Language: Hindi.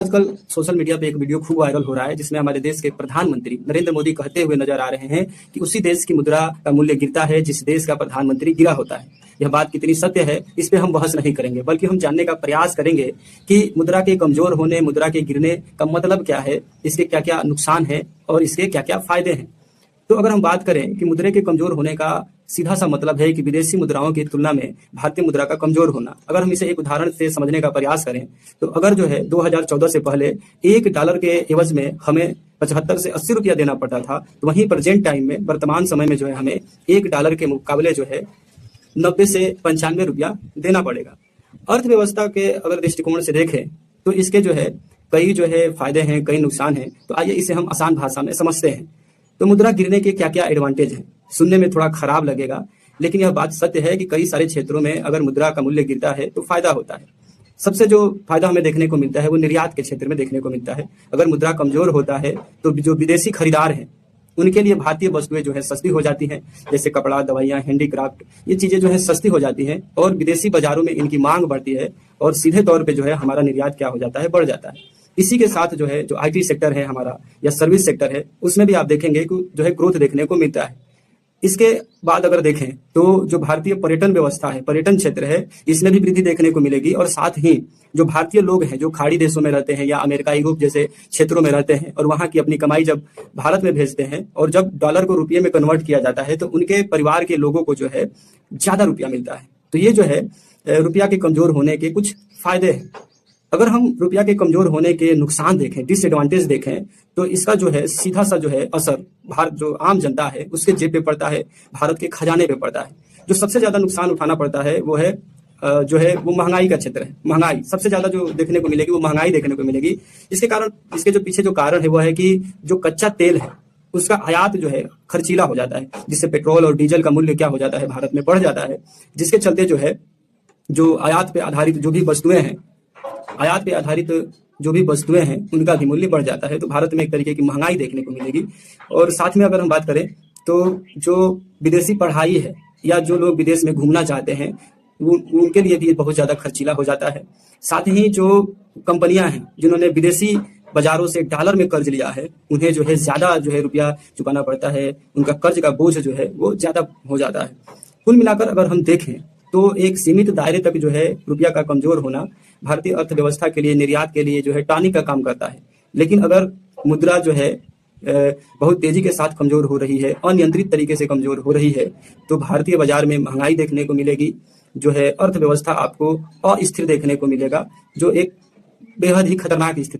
आजकल सोशल मीडिया पे एक वीडियो खूब वायरल हो रहा है जिसमें हमारे देश के प्रधानमंत्री नरेंद्र मोदी कहते हुए नजर आ रहे हैं कि उसी देश की मुद्रा का मूल्य गिरता है जिस देश का प्रधानमंत्री गिरा होता है। यह बात कितनी सत्य है इस पे हम बहस नहीं करेंगे, बल्कि हम जानने का प्रयास करेंगे कि मुद्रा के कमजोर होने, मुद्रा के गिरने का मतलब क्या है, इसके क्या क्या नुकसान है और इसके क्या क्या फायदे हैं। तो अगर हम बात करें कि मुद्रा के कमजोर होने का सीधा सा मतलब है कि विदेशी मुद्राओं की तुलना में भारतीय मुद्रा का कमजोर होना। अगर हम इसे एक उदाहरण से समझने का प्रयास करें तो अगर जो है 2014 से पहले $1 के एवज में हमें 75 से 80 रुपया देना पड़ता था, तो वहीं प्रेजेंट टाइम में वर्तमान समय में जो है हमें $1 के मुकाबले जो है 90 से 95 रुपया देना पड़ेगा। अर्थव्यवस्था के अगर दृष्टिकोण से देखें तो इसके जो है कई जो है फायदे हैं, कई नुकसान हैं। तो आइए इसे हम आसान भाषा में समझते हैं। तो मुद्रा गिरने के क्या क्या एडवांटेज हैं। सुनने में थोड़ा खराब लगेगा, लेकिन यह बात सत्य है कि कई सारे क्षेत्रों में अगर मुद्रा का मूल्य गिरता है तो फायदा होता है। सबसे जो फायदा हमें देखने को मिलता है वो निर्यात के क्षेत्र में देखने को मिलता है। अगर मुद्रा कमजोर होता है तो जो विदेशी खरीदार हैं उनके लिए भारतीय वस्तुएं जो है सस्ती हो जाती हैं, जैसे कपड़ा, दवाइयां, हैंडीक्राफ्ट, ये चीजें जो है सस्ती हो जाती हैं और विदेशी बाजारों में इनकी मांग बढ़ती है और सीधे तौर पे जो है हमारा निर्यात क्या हो जाता है, बढ़ जाता है। इसी के साथ जो है जो IT सेक्टर है हमारा या सर्विस सेक्टर है उसमें भी आप देखेंगे कि जो है ग्रोथ देखने को मिलता है। इसके बाद अगर देखें तो जो भारतीय पर्यटन व्यवस्था है, पर्यटन क्षेत्र है, इसमें भी वृद्धि देखने को मिलेगी। और साथ ही जो भारतीय लोग हैं जो खाड़ी देशों में रहते हैं या अमेरिका, यूरोप जैसे क्षेत्रों में रहते हैं और वहां की अपनी कमाई जब भारत में भेजते हैं और जब डॉलर को रुपये में कन्वर्ट किया जाता है तो उनके परिवार के लोगों को जो है ज्यादा रुपया मिलता है। तो ये जो है रुपया के कमजोर होने के कुछ फायदे हैं। अगर हम रुपया के कमजोर होने के नुकसान देखें, डिसएडवांटेज देखें, तो इसका जो है सीधा सा जो है असर भारत जो आम जनता है उसके जेब पे पड़ता है, भारत के खजाने पे पड़ता है। जो सबसे ज्यादा नुकसान उठाना पड़ता है वो है जो है वो महंगाई का क्षेत्र है। महंगाई सबसे ज्यादा जो देखने को मिलेगी वो महंगाई देखने को मिलेगी। इसके कारण, इसके जो पीछे जो कारण है वो है कि जो कच्चा तेल है उसका आयात जो है खर्चीला हो जाता है, जिससे पेट्रोल और डीजल का मूल्य क्या हो जाता है, भारत में बढ़ जाता है। जिसके चलते जो है जो आयात पे आधारित जो भी वस्तुएं हैं, आयात पे आधारित जो भी वस्तुएं हैं उनका भी मूल्य बढ़ जाता है। तो भारत में एक तरीके की महंगाई देखने को मिलेगी। और साथ में अगर हम बात करें तो जो विदेशी पढ़ाई है या जो लोग विदेश में घूमना चाहते हैं उनके लिए भी बहुत ज्यादा खर्चीला हो जाता है। साथ ही जो कंपनियां हैं जिन्होंने विदेशी बाजारों से डॉलर में कर्ज लिया है उन्हें जो है ज्यादा जो है रुपया चुकाना पड़ता है, उनका कर्ज का बोझ जो है वो ज्यादा हो जाता है। कुल मिलाकर अगर हम देखें तो एक सीमित दायरे तक जो है रुपया का कमजोर होना भारतीय अर्थव्यवस्था के लिए, निर्यात के लिए जो है टॉनिक का काम करता है। लेकिन अगर मुद्रा जो है बहुत तेजी के साथ कमजोर हो रही है, अनियंत्रित तरीके से कमजोर हो रही है, तो भारतीय बाजार में महंगाई देखने को मिलेगी, जो है अर्थव्यवस्था आपको अस्थिर देखने को मिलेगा, जो एक बेहद ही खतरनाक स्थिति